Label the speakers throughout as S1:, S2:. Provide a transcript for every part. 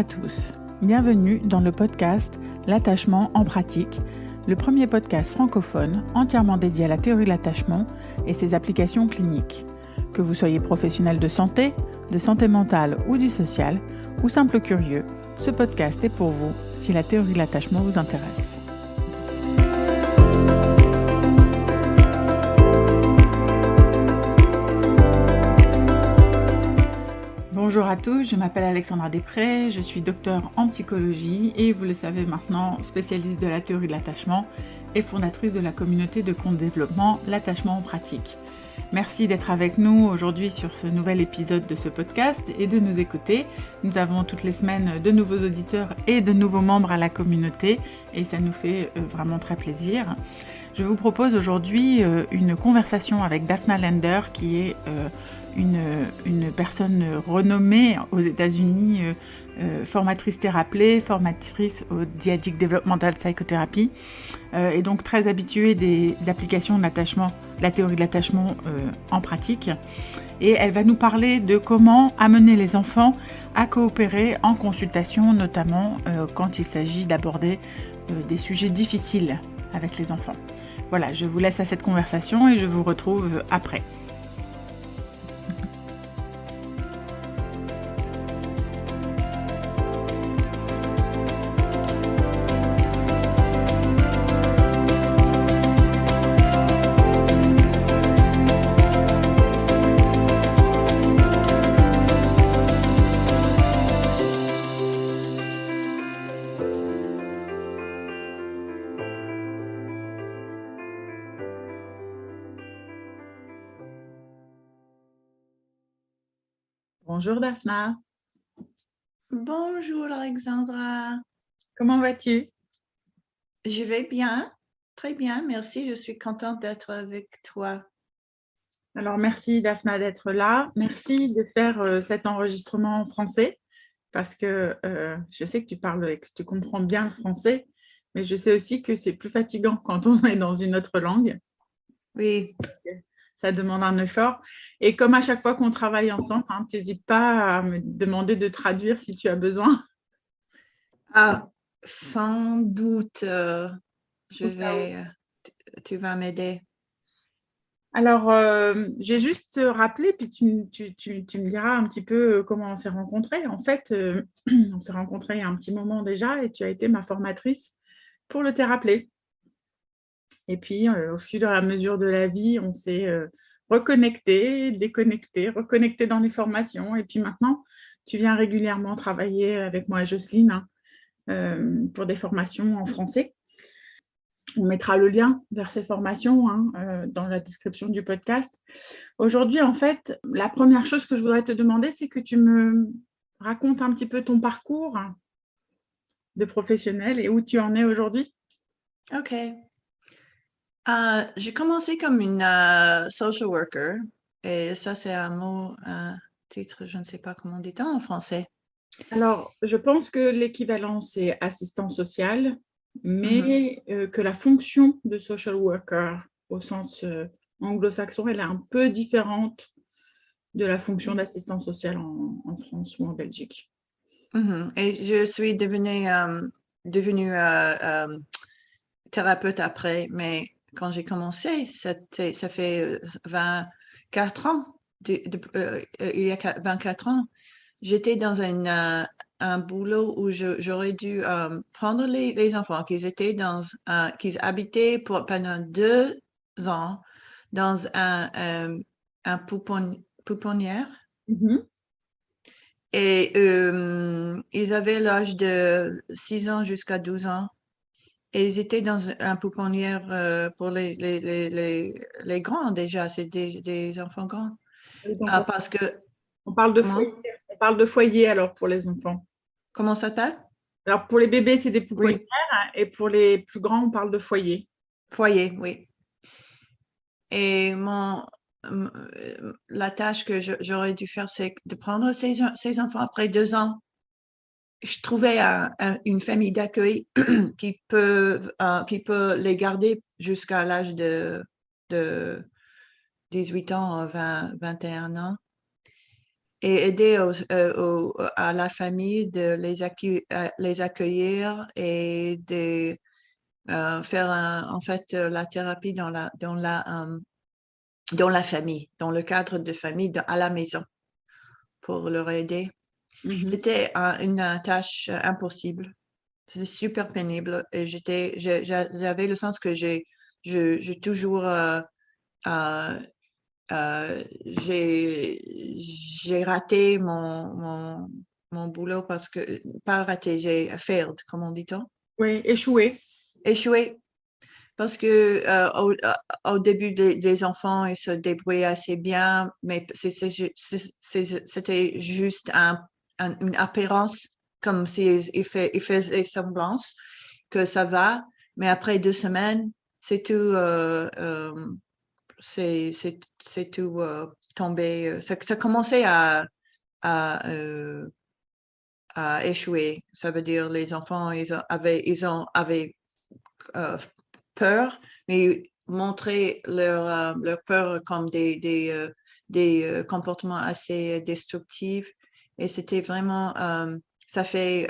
S1: à tous, bienvenue dans le podcast L'attachement en pratique, le premier podcast francophone entièrement dédié à la théorie de l'attachement et ses applications cliniques. Que vous soyez professionnel de santé mentale ou du social, ou simple curieux, ce podcast est pour vous si la théorie de l'attachement vous intéresse. Bonjour à tous, je m'appelle Alexandra Després, je suis docteure en psychologie et vous le savez maintenant, spécialiste de la théorie de l'attachement et fondatrice de la communauté de compte développement L'attachement en pratique. Merci d'être avec nous aujourd'hui sur ce nouvel épisode de ce podcast et de nous écouter. Nous avons toutes les semaines de nouveaux auditeurs et de nouveaux membres à la communauté et ça nous fait vraiment très plaisir. Je vous propose aujourd'hui une conversation avec Daphna Lender qui est une personne renommée aux États-Unis, formatrice Theraplay, formatrice au Dyadic Developmental Psychotherapy et donc très habituée des applications de l'attachement, la théorie de l'attachement en pratique. Et elle va nous parler de comment amener les enfants à coopérer en consultation, notamment quand il s'agit d'aborder des sujets difficiles avec les enfants. Voilà, je vous laisse à cette conversation et je vous retrouve après. Bonjour Daphna.
S2: Bonjour Alexandra.
S1: Comment vas-tu?
S2: Je vais bien, très bien, merci. Je suis contente d'être avec toi.
S1: Alors merci Daphna d'être là. Merci de faire cet enregistrement en français parce que je sais que tu parles et que tu comprends bien le français, mais je sais aussi que c'est plus fatigant quand on est dans une autre langue.
S2: Oui.
S1: Ça demande un effort. Et comme à chaque fois qu'on travaille ensemble, tu n'hésites pas à me demander de traduire si tu as besoin.
S2: Ah, sans doute, tu vas m'aider.
S1: Alors, j'ai juste rappelé, puis tu me diras un petit peu comment on s'est rencontrés. En fait, on s'est rencontrés il y a un petit moment déjà et tu as été ma formatrice pour le Theraplay. Et puis, au fur et à mesure de la vie, on s'est reconnecté, déconnecté, reconnecté dans les formations. Et puis maintenant, tu viens régulièrement travailler avec moi et Jocelyne pour des formations en français. On mettra le lien vers ces formations dans la description du podcast. Aujourd'hui, en fait, la première chose que je voudrais te demander, c'est que tu me racontes un petit peu ton parcours de professionnel et où tu en es aujourd'hui.
S2: OK. J'ai commencé comme une social worker et ça, c'est un mot, un titre, je ne sais pas comment on dit en français.
S1: Alors, je pense que l'équivalent, c'est assistant social, mais que la fonction de social worker au sens anglo-saxon, elle est un peu différente de la fonction d'assistant social en France ou en Belgique.
S2: Et je suis devenue thérapeute après, mais quand j'ai commencé, ça fait 24 ans. Il y a 24 ans, j'étais dans un boulot où j'aurais dû prendre les enfants qu'ils habitaient pendant 2 ans dans un pouponnière. Et ils avaient l'âge de 6 ans jusqu'à 12 ans. Et ils étaient dans un pouponnière pour les grands déjà, c'est des enfants grands. Parce que...
S1: On parle de foyer alors pour les enfants.
S2: Comment ça s'appelle?
S1: Alors pour les bébés, c'est des pouponnières
S2: Oui.
S1: et pour les plus grands, on parle de foyer.
S2: Foyer, oui. Et la tâche que j'aurais dû faire, c'est de prendre ces enfants après 2 ans. Je trouvais une famille d'accueil qui peut les garder jusqu'à l'âge de 18 ans, 21 ans. et aider à la famille de les accueillir et de faire en fait la thérapie dans la famille, dans le cadre de famille à la maison pour leur aider.
S1: Mhm.
S2: C'était une tâche impossible. C'était super pénible et j'avais le sens que j'ai toujours j'ai raté mon boulot parce que, pas raté, j'ai failed, comment dit-on?
S1: Oui, échoué.
S2: Échoué. Parce que au début, des enfants, ils se débrouillaient assez bien, mais c'était juste une apparence, comme s'ils ils faisaient semblance que ça va, mais après 2 semaines, c'est tout, c'est tout tombé. Ça commençait à, euh, à échouer. Ça veut dire les enfants, avaient euh, peur, mais montrer leur peur comme des comportements assez destructifs. Et c'était vraiment, c'était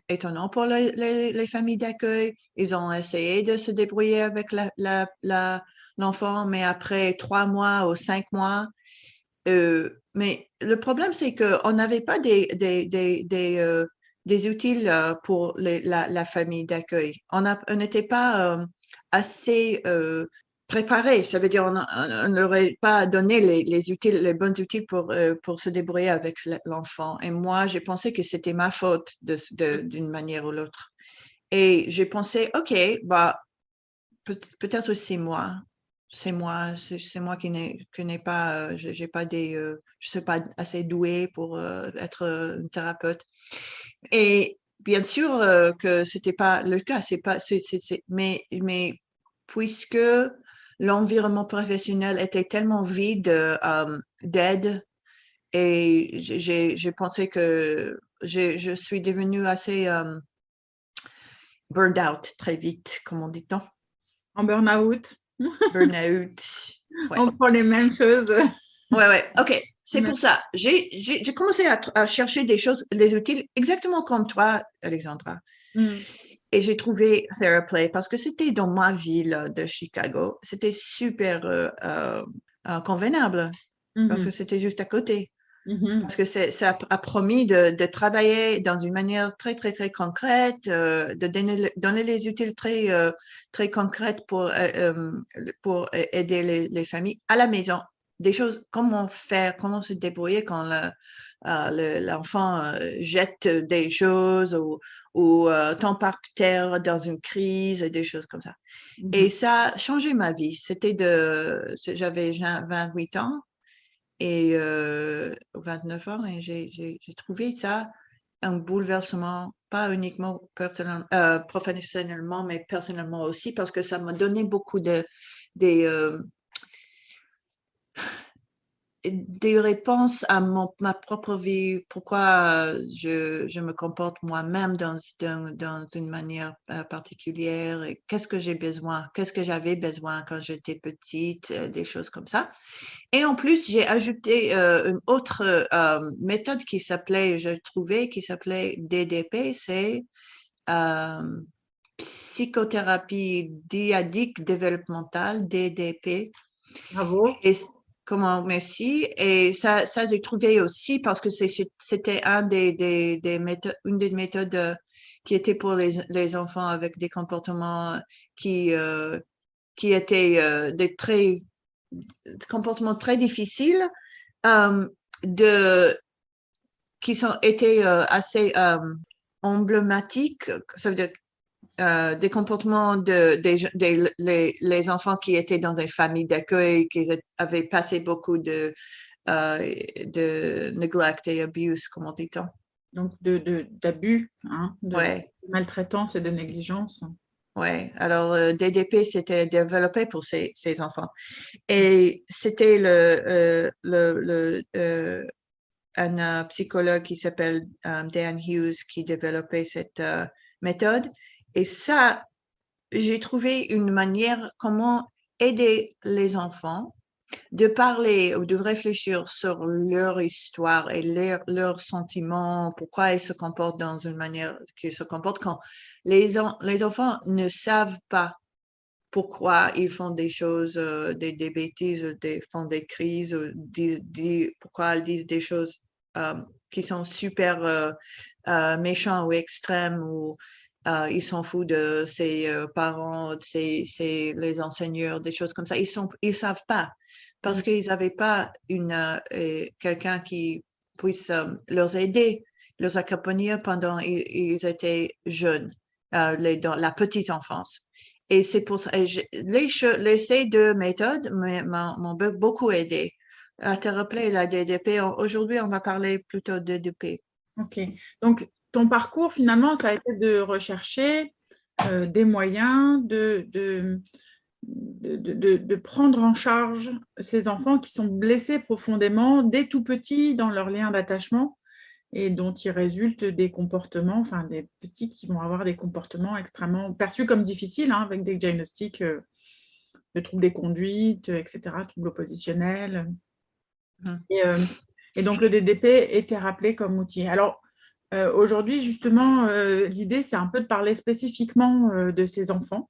S2: étonnant pour les familles d'accueil. Ils ont essayé de se débrouiller avec l'enfant, mais après 3 mois ou 5 mois, mais le problème, c'est qu'on n'avait pas des outils pour la famille d'accueil. On n'était pas assez préparé. Ça veut dire on n'aurait pas donné les bons outils pour se débrouiller avec l'enfant. Et moi, j'ai pensé que c'était ma faute d'une manière ou l'autre. Et j'ai pensé, OK, bah, peut-être c'est moi qui n'ai pas, j'ai pas je suis pas assez douée pour être une thérapeute. Et bien sûr que c'était pas le cas, c'est pas, mais puisque l'environnement professionnel était tellement vide d'aide, et j'ai pensé que je suis devenue assez burned out très vite, comme on dit.
S1: En burn-out.
S2: Burnout. Ouais.
S1: On prend les mêmes choses.
S2: Ouais, ouais. OK. C'est
S1: Ouais.
S2: pour ça. J'ai commencé à chercher des choses, des outils, exactement comme toi, Alexandra.
S1: Mm.
S2: Et j'ai trouvé TheraPlay parce que c'était dans ma ville de Chicago. C'était super convenable parce
S1: Mhm.
S2: que c'était juste à côté.
S1: Mhm.
S2: Parce que ça a promis de travailler dans une manière très, très, très concrète, de donner les outils très, très concrètes pour aider les familles à la maison. Des choses, comment faire, comment se débrouiller quand l'enfant jette des choses ou tombe par terre dans une crise, et des choses comme ça.
S1: Mhm.
S2: Et ça a changé ma vie. J'avais 28 ans et 29 ans, et j'ai trouvé ça un bouleversement, pas uniquement professionnellement, mais personnellement aussi, parce que ça m'a donné beaucoup des, euh, des réponses à ma propre vie, pourquoi je me comporte moi-même dans une manière particulière, et qu'est-ce que j'ai besoin, qu'est-ce que j'avais besoin quand j'étais petite, des choses comme ça. Et en plus, j'ai ajouté une autre méthode je trouvais, qui s'appelait DDP, c'est euh, psychothérapie dyadique développementale, DDP.
S1: Bravo.
S2: Et comment, merci. Et ça j'ai trouvé aussi parce que c'était une des méthodes qui était pour les enfants avec des comportements qui, euh, qui étaient des comportements très difficiles, euh, de, étaient assez emblématiques. Ça veut dire des comportements les enfants qui étaient dans des familles d'accueil, qui avaient passé beaucoup de neglect et abuse, comment dit-on?
S1: Donc, d'abus, hein, de
S2: Ouais,
S1: maltraitance et de négligence.
S2: ouais. Alors, DDP, c'était développé pour ces enfants. Et c'était un psychologue qui s'appelle Dan Hughes qui développait cette méthode. Et ça, j'ai trouvé une manière comment aider les enfants de parler ou de réfléchir sur leur histoire et leurs sentiments, pourquoi ils se comportent dans une manière qu'ils se comportent quand les enfants ne savent pas pourquoi ils font des choses, des bêtises, font des crises, pourquoi ils disent des choses qui sont super méchants ou extrêmes, ou ils s'en foutent de ses parents, les enseignants, des choses comme ça. Ils savent pas parce qu'ils n'avaient pas quelqu'un qui puisse leur aider, leur accompagner pendant ils étaient jeunes, dans la petite enfance. Et c'est pour ça, ces deux méthodes m'ont beaucoup aidé à te rappeler la DDP. Aujourd'hui, on va parler plutôt de DDP.
S1: Ok. Donc, ton parcours, finalement, ça a été de rechercher des moyens de prendre en charge ces enfants qui sont blessés profondément dès tout petits dans leur lien d'attachement et dont il résulte des comportements, enfin des petits qui vont avoir des comportements extrêmement perçus comme difficiles, hein, avec des diagnostics de troubles des conduites, etc., troubles oppositionnels. Et donc le DDP était rappelé comme outil. Alors aujourd'hui, justement, l'idée, c'est un peu de parler spécifiquement de ces enfants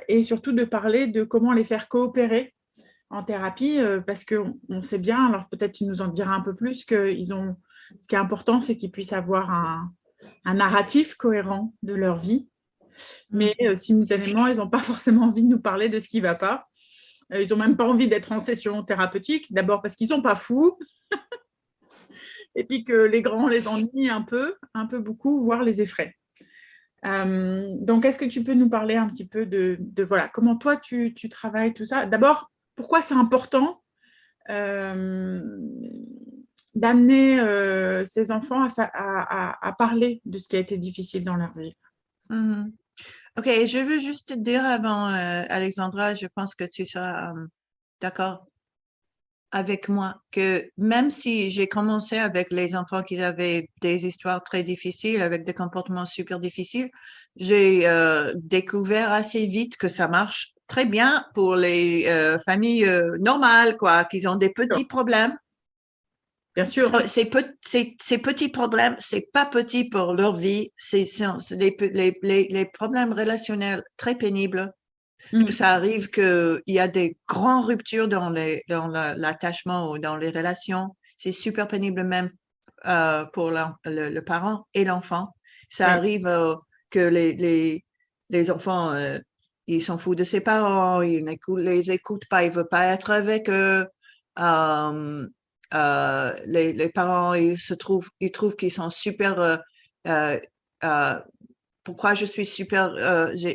S1: et surtout de parler de comment les faire coopérer en thérapie, parce qu'on sait bien, alors peut-être tu nous en diras un peu plus, ce qui est important, c'est qu'ils puissent avoir un narratif cohérent de leur vie, mais simultanément, ils n'ont pas forcément envie de nous parler de ce qui ne va pas. Ils n'ont même pas envie d'être en session thérapeutique, d'abord parce qu'ils ne sont pas fous, et puis que les grands les ennuient un peu beaucoup, voire les effraient. Donc, est-ce que tu peux nous parler un petit peu de voilà, comment toi tu travailles tout ça? D'abord, pourquoi c'est important d'amener ces enfants à parler de ce qui a été difficile dans leur vie?
S2: OK, je veux juste te dire avant, Alexandra, je pense que tu seras d'accord avec moi, que même si j'ai commencé avec les enfants qui avaient des histoires très difficiles, avec des comportements super difficiles, j'ai découvert assez vite que ça marche très bien pour les familles normales, quoi, qui ont des petits problèmes.
S1: Bien sûr.
S2: Ces petits problèmes, c'est pas petit pour leur vie, c'est les problèmes relationnels très pénibles. Ça arrive qu'il y a des grandes ruptures dans l'attachement ou dans les relations. C'est super pénible même pour le parent et l'enfant. Ça arrive que les enfants, ils s'en foutent de ses parents, ils les écoutent pas, ils veulent pas être avec eux. Les parents, ils trouvent qu'ils sont super pourquoi je suis super, je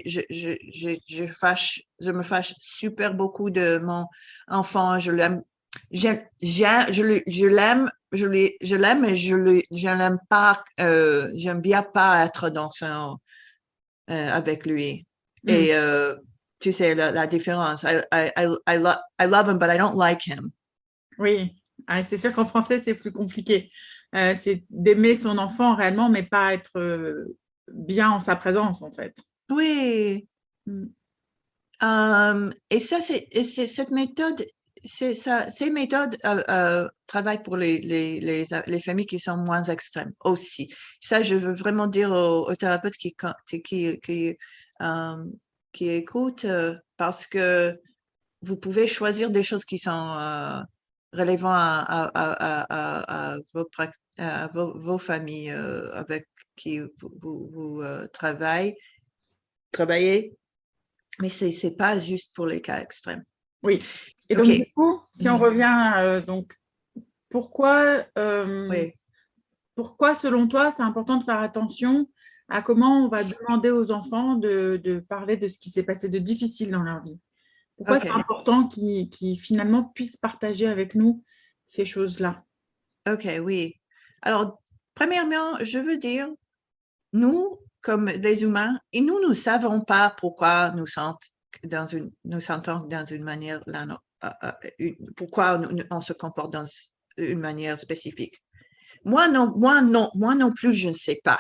S2: me fâche super beaucoup de mon enfant. Je l'aime, je l'aime, je l'aime, mais je l'aime pas. J'aime bien pas être dans avec lui. Et tu sais la différence. I love him, but I don't like him.
S1: Oui, c'est sûr qu'en français c'est plus compliqué. C'est d'aimer son enfant réellement, mais pas être bien en sa présence, en fait.
S2: Oui. Et ça, cette méthode, ces méthodes travaillent pour les familles qui sont moins extrêmes aussi. Ça, je veux vraiment dire aux thérapeutes qui écoutent, parce que vous pouvez choisir des choses qui sont relevant à vos familles avec qui vous travaillez, mais c'est pas juste pour les cas extrêmes.
S1: Oui. Et donc, du coup, si on revient, donc, pourquoi, selon toi, c'est important de faire attention à comment on va demander aux enfants de parler de ce qui s'est passé de difficile dans leur vie? Pourquoi c'est important qu'ils finalement puissent partager avec nous ces choses-là?
S2: OK, oui. Alors, premièrement, je veux dire, nous, comme des humains, et nous ne savons pas pourquoi nous sentons dans une manière, pourquoi on se comporte dans une manière spécifique. Moi non plus, je ne sais pas.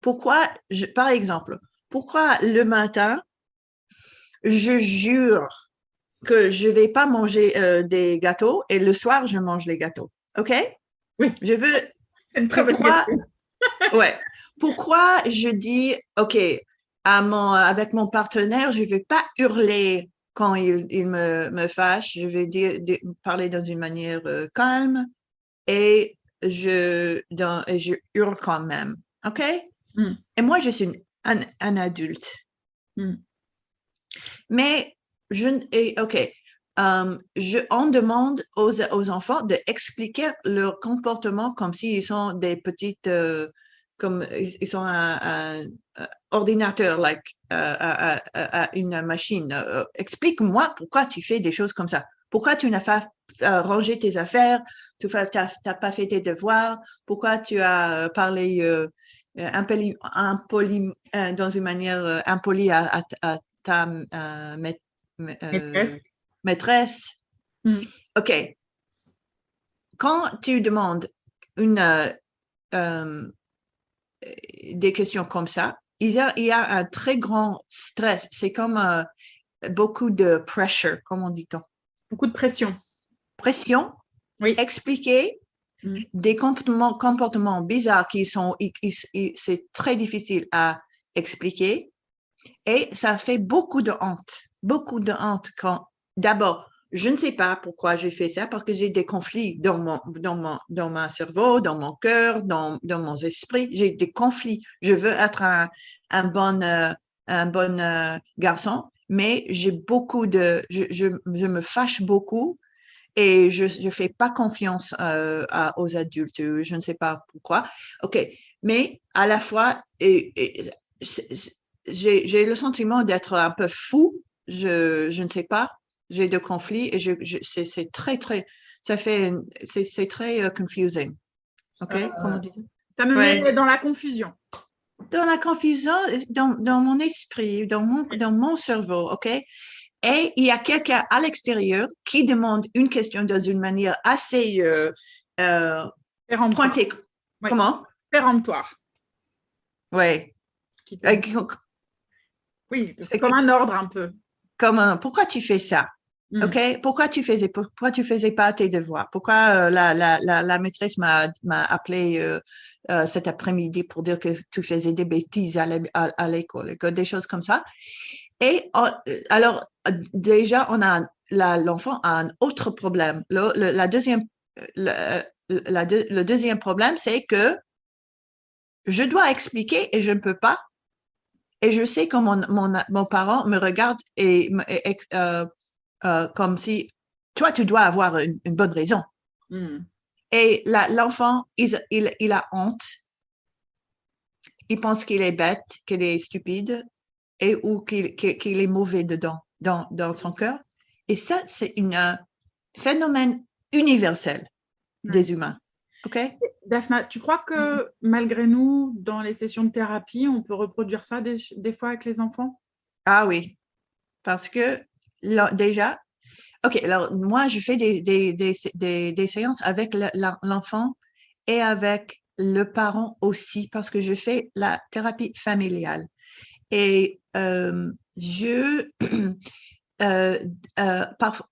S2: Pourquoi, par exemple, pourquoi le matin, je jure que je vais pas manger des gâteaux et le soir, je mange les gâteaux. OK?
S1: Oui,
S2: Je veux.
S1: c'est une très bonne
S2: Pourquoi?
S1: question.
S2: Ouais. Pourquoi je dis, OK, avec mon partenaire, je ne vais pas hurler quand il me fâche. Je vais parler dans une manière calme et je hurle quand même. OK?
S1: Mm,
S2: Et moi, je suis un adulte.
S1: mm.
S2: Mais OK. On demande aux enfants d'expliquer leur comportement comme s'ils sont des petites, comme ils sont un ordinateur, like, une machine. Explique-moi pourquoi tu fais des choses comme ça. Pourquoi tu n'as pas rangé tes affaires, tu n'as pas fait tes devoirs, pourquoi tu as parlé dans une manière impolie à ta
S1: Maîtresse.
S2: maîtresse.
S1: Mm.
S2: OK. Quand tu demandes une, des questions comme ça, il y a un très grand stress. C'est comme beaucoup de pressure, comme on dit-on.
S1: Beaucoup de pression.
S2: Pression,
S1: Oui.
S2: expliquer
S1: Mm.
S2: des comportements bizarres c'est très difficile à expliquer. Et ça fait beaucoup de honte quand, d'abord, je ne sais pas pourquoi j'ai fait ça, parce que j'ai des conflits dans mon cerveau, dans mon cœur, dans mon esprit. J'ai des conflits. Je veux être un bon garçon, mais j'ai beaucoup je me fâche beaucoup et je fais pas confiance aux adultes. Je ne sais pas pourquoi. OK. Mais à la fois, j'ai le sentiment d'être un peu fou. Je ne sais pas. J'ai de conflits et c'est très, très, c'est très confusing. OK?
S1: Euh,
S2: Comment dire?
S1: Ça me
S2: Ouais.
S1: met dans la confusion.
S2: Dans la confusion, dans mon esprit, dans mon cerveau. OK? Et il y a quelqu'un à l'extérieur qui demande une question dans une manière assez euh,
S1: Péremptoire.
S2: pointée.
S1: Oui.
S2: Comment?
S1: Péremptoire.
S2: Ouais.
S1: Qui te dit. Oui,
S2: C'est
S1: comme un ordre un peu.
S2: pourquoi tu fais ça?
S1: Mm.
S2: OK? Pourquoi tu faisais pas tes devoirs? Pourquoi la maîtresse m'a appelé cet après-midi pour dire que tu faisais des bêtises à l'école, des choses comme ça. Et alors, déjà, l'enfant a un autre problème. Le deuxième problème, c'est que je dois expliquer et je ne peux pas. Et je sais que mon parent me regarde comme si, toi, tu dois avoir une bonne raison.
S1: Mm.
S2: Et l'enfant, il a honte. Il pense qu'il est bête, qu'il est stupide ou qu'il est mauvais dans son cœur. Et ça, c'est un phénomène universel
S1: Ouais.
S2: des humains. OK?
S1: Daphna, tu crois que malgré nous, dans les sessions de thérapie, on peut reproduire ça des fois avec les enfants?
S2: Ah oui, parce que déjà, OK, alors moi, je fais des séances avec l'enfant et avec le parent aussi, parce que je fais la thérapie familiale. Et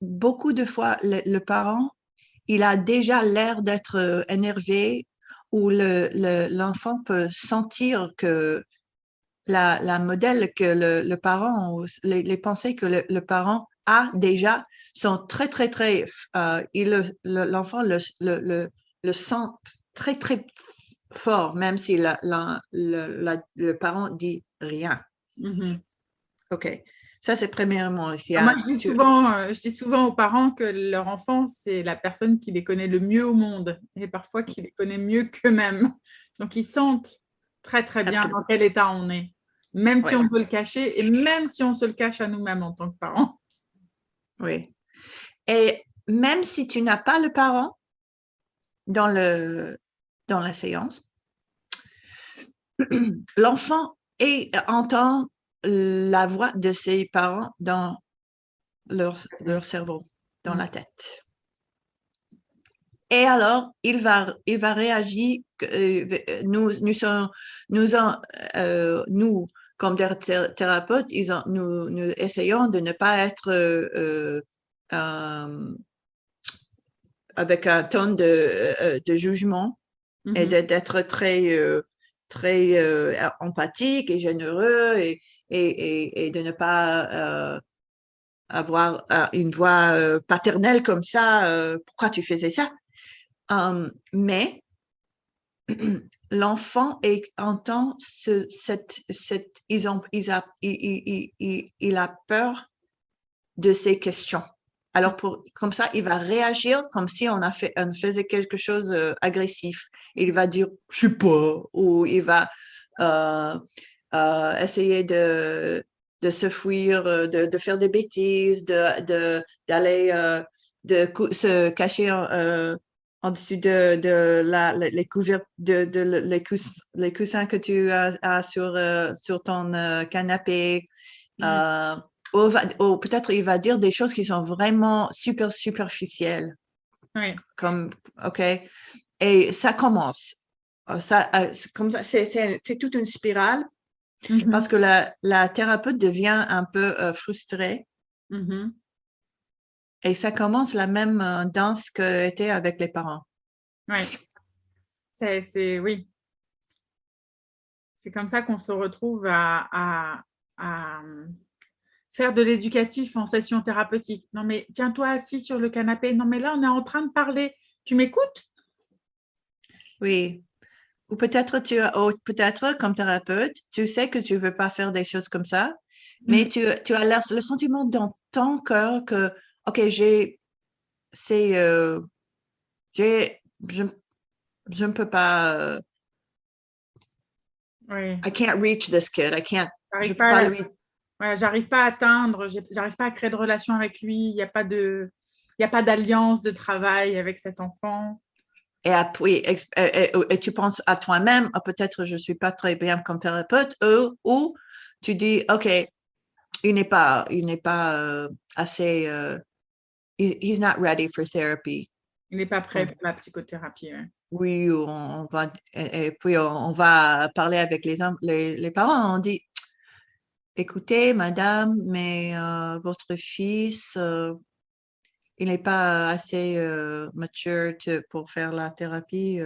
S2: beaucoup de fois, le parent, il a déjà l'air d'être énervé ou l'enfant peut sentir que la modèle que le parent, ou les pensées que le parent a déjà sont très, très, très, l'enfant le sent très, très fort, même si le parent dit rien.
S1: Mhm.
S2: OK. Ça, c'est premièrement.
S1: Moi, je dis souvent aux parents que leur enfant, c'est la personne qui les connaît le mieux au monde et parfois qui les connaît mieux qu'eux-mêmes. Donc, ils sentent très, très bien dans
S2: Absolument.
S1: quel état on est, même si
S2: Oui,
S1: on veut le cacher et même si on se le cache à nous-mêmes en tant que parents.
S2: oui. Et même si tu n'as pas le parent dans dans la séance, l'enfant entend la voix de ses parents dans leur cerveau, dans la tête. Et alors, il va réagir. Nous, comme des thérapeutes, nous essayons de ne pas être euh, avec un ton de jugement et d'être très empathique et généreux et de ne pas avoir une voix paternelle comme ça. Pourquoi tu faisais ça? Mais l'enfant entend il a peur de ces questions. Alors, comme ça, il va réagir comme si on faisait quelque chose agressif. Il va dire, je sais pas, ou il va essayer de se fuir, de faire des bêtises, d'aller se cacher en dessous les couverts, les coussins que tu as sur ton canapé. Ou peut-être il va dire des choses qui sont vraiment super superficielles.
S1: Oui.
S2: Comme, OK. Et ça commence. Comme ça, c'est toute une spirale parce que la thérapeute devient un peu frustrée. Et ça commence la même danse que était avec les parents.
S1: Oui. Oui. C'est comme ça qu'on se retrouve à faire de l'éducatif en session thérapeutique. Non, mais tiens-toi assis sur le canapé. Non, mais là, on est en train de parler. Tu m'écoutes?
S2: Oui. Ou peut-être comme thérapeute, tu sais que tu ne veux pas faire des choses comme ça, mais tu as le sentiment dans ton cœur que, OK, je ne peux pas,
S1: Oui.
S2: I can't reach this kid, je peux pas lui.
S1: J'arrive pas à atteindre, j'arrive pas à créer de relation avec lui. Il n'y a pas d'alliance de travail avec cet enfant.
S2: Et puis, et tu penses à toi-même, peut-être je suis pas très bien comme thérapeute, ou tu dis, OK, il n'est pas assez, he's not ready for therapy.
S1: Il n'est pas prêt pour la psychothérapie.
S2: Oui, on va, et puis on va parler avec les parents. On dit, écoutez, madame, mais votre fils, il n'est pas assez mature pour faire la thérapie.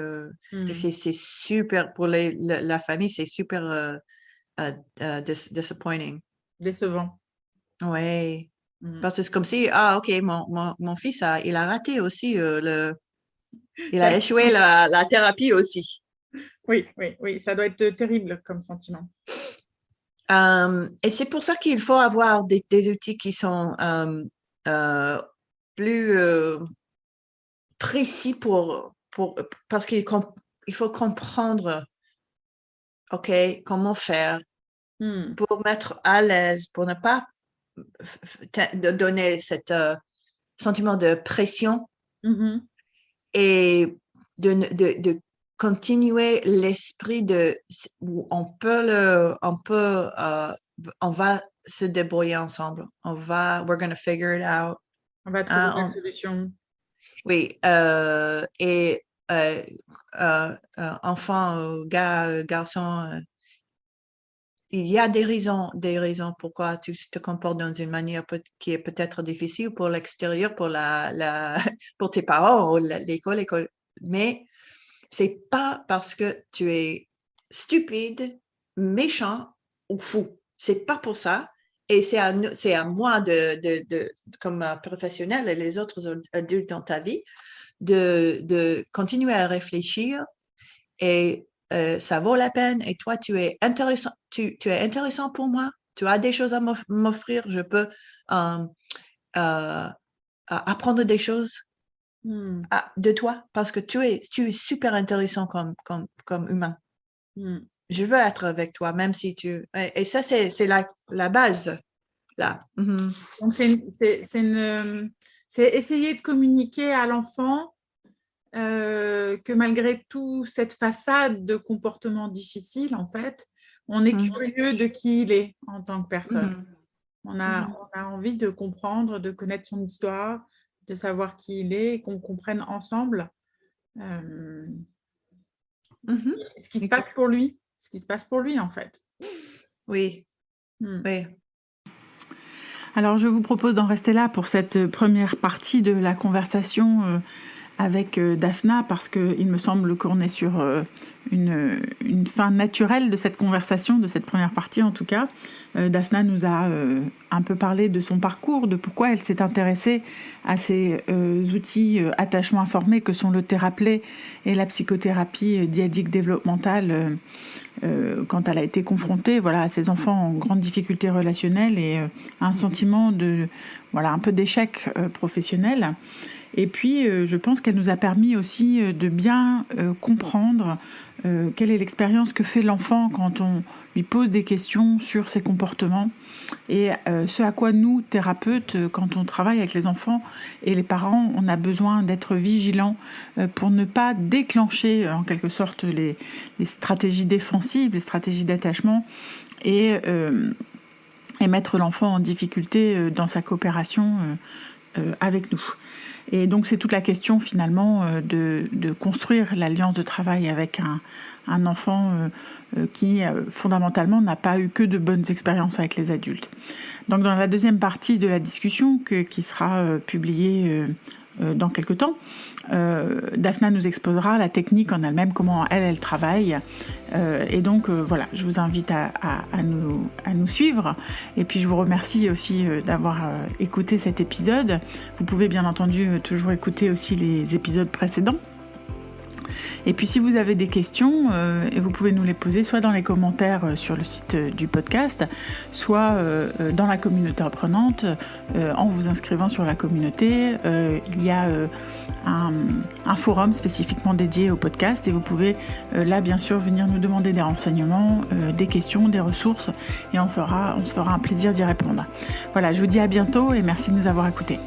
S2: Et c'est super pour la famille, c'est super disappointing.
S1: Décevant.
S2: Oui. Parce que c'est comme si, OK, mon fils, il a raté aussi il a échoué la thérapie aussi.
S1: Oui, ça doit être terrible comme sentiment.
S2: Et c'est pour ça qu'il faut avoir des outils qui sont plus précis parce qu'il faut comprendre, OK, comment faire pour mettre à l'aise, pour ne pas donner cet sentiment de pression et de continuer l'esprit où on va se débrouiller ensemble. We're going to figure it out.
S1: On va trouver la solution.
S2: Oui, et enfant, gars, garçon, il y a des raisons pourquoi tu te comportes dans une manière qui est peut-être difficile pour l'extérieur, pour tes parents ou l'école, mais c'est pas parce que tu es stupide, méchant ou fou. C'est pas pour ça. Et c'est à moi comme professionnel et les autres adultes dans ta vie, de continuer à réfléchir et ça vaut la peine. Et toi, tu es intéressant pour moi. Tu as des choses à m'offrir. Je peux apprendre des choses de toi parce que tu es super intéressant comme humain. Je veux être avec toi, même si et ça, c'est la base, là.
S1: Donc, c'est essayer de communiquer à l'enfant que malgré tout cette façade de comportement difficile, en fait, on est curieux de qui il est en tant que personne. On a envie de comprendre, de connaître son histoire, de savoir qui il est et qu'on comprenne ensemble ce qui se passe pour lui. Ce qui se passe pour lui, en fait.
S2: Oui, oui.
S1: Alors je vous propose d'en rester là pour cette première partie de la conversation avec Daphna, parce qu'il me semble qu'on est sur une fin naturelle de cette conversation, de cette première partie en tout cas. Daphna nous a un peu parlé de son parcours, de pourquoi elle s'est intéressée à ces outils attachement informé que sont le Theraplay et la psychothérapie dyadique développementale quand elle a été confrontée à ces enfants en grande difficulté relationnelle et un sentiment de un peu d'échec professionnel. Et puis, je pense qu'elle nous a permis aussi de bien comprendre quelle est l'expérience que fait l'enfant quand on lui pose des questions sur ses comportements et ce à quoi nous, thérapeutes, quand on travaille avec les enfants et les parents, on a besoin d'être vigilants pour ne pas déclencher en quelque sorte les stratégies défensives, les stratégies d'attachement et mettre l'enfant en difficulté dans sa coopération avec nous. Et donc c'est toute la question finalement de construire l'alliance de travail avec un enfant qui fondamentalement n'a pas eu que de bonnes expériences avec les adultes. Donc dans la deuxième partie de la discussion qui sera publiée dans quelques temps, Daphna nous exposera la technique en elle-même, comment elle travaille. Et donc je vous invite à nous suivre. Et puis je vous remercie aussi d'avoir écouté cet épisode. Vous pouvez bien entendu toujours écouter aussi les épisodes précédents. Et puis si vous avez des questions, vous pouvez nous les poser soit dans les commentaires sur le site du podcast, soit dans la communauté apprenante, en vous inscrivant sur la communauté. Il y a un forum spécifiquement dédié au podcast et vous pouvez là bien sûr venir nous demander des renseignements, des questions, des ressources et on se fera un plaisir d'y répondre. Voilà, je vous dis à bientôt et merci de nous avoir écoutés.